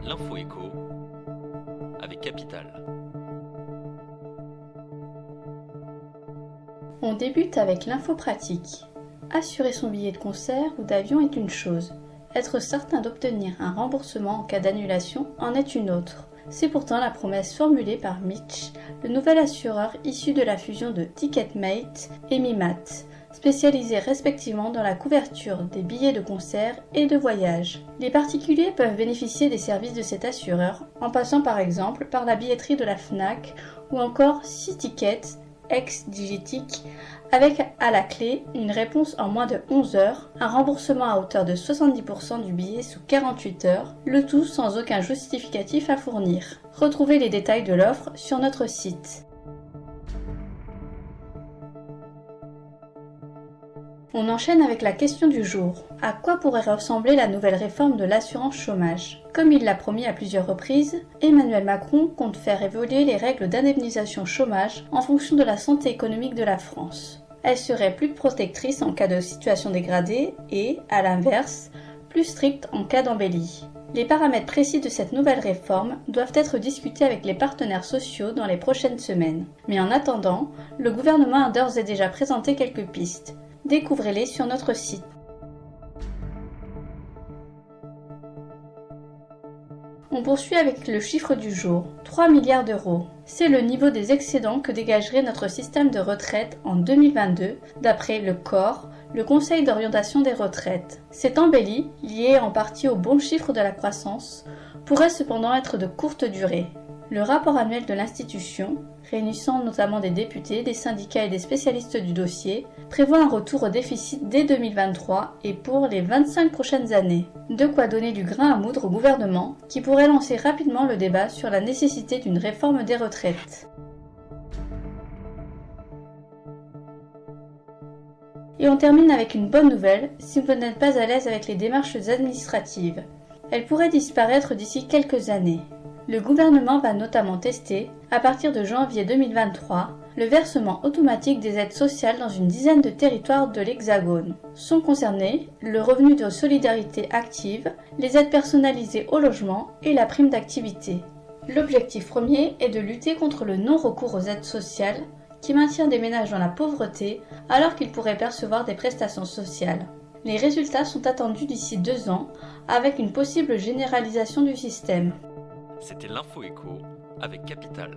L'info écho avec Capital. On débute avec l'info pratique. Assurer son billet de concert ou d'avion est une chose. Être certain d'obtenir un remboursement en cas d'annulation en est une autre. C'est pourtant la promesse formulée par Mitch, le nouvel assureur issu de la fusion de Ticketmate et Mimat, spécialisés respectivement dans la couverture des billets de concert et de voyage. Les particuliers peuvent bénéficier des services de cet assureur en passant par exemple par la billetterie de la Fnac ou encore SeaTicket, ex-Digitic, avec à la clé une réponse en moins de 11 heures, un remboursement à hauteur de 70% du billet sous 48 heures, le tout sans aucun justificatif à fournir. Retrouvez les détails de l'offre sur notre site. On enchaîne avec la question du jour. À quoi pourrait ressembler la nouvelle réforme de l'assurance chômage ? Comme il l'a promis à plusieurs reprises, Emmanuel Macron compte faire évoluer les règles d'indemnisation chômage en fonction de la santé économique de la France. Elles seraient plus protectrices en cas de situation dégradée et, à l'inverse, plus strictes en cas d'embellie. Les paramètres précis de cette nouvelle réforme doivent être discutés avec les partenaires sociaux dans les prochaines semaines. Mais en attendant, le gouvernement a d'ores et déjà présenté quelques pistes. Découvrez-les sur notre site. On poursuit avec le chiffre du jour, 3 milliards d'euros. C'est le niveau des excédents que dégagerait notre système de retraite en 2022, d'après le COR, le Conseil d'orientation des retraites. Cette embellie, liée en partie au bon chiffre de la croissance, pourrait cependant être de courte durée. Le rapport annuel de l'institution, réunissant notamment des députés, des syndicats et des spécialistes du dossier, prévoit un retour au déficit dès 2023 et pour les 25 prochaines années. De quoi donner du grain à moudre au gouvernement, qui pourrait lancer rapidement le débat sur la nécessité d'une réforme des retraites. Et on termine avec une bonne nouvelle, si vous n'êtes pas à l'aise avec les démarches administratives. Elles pourraient disparaître d'ici quelques années. Le gouvernement va notamment tester, à partir de janvier 2023, le versement automatique des aides sociales dans une dizaine de territoires de l'Hexagone. Sont concernés le revenu de solidarité active, les aides personnalisées au logement et la prime d'activité. L'objectif premier est de lutter contre le non-recours aux aides sociales qui maintient des ménages dans la pauvreté alors qu'ils pourraient percevoir des prestations sociales. Les résultats sont attendus d'ici 2 ans avec une possible généralisation du système. C'était l'info écho avec Capital.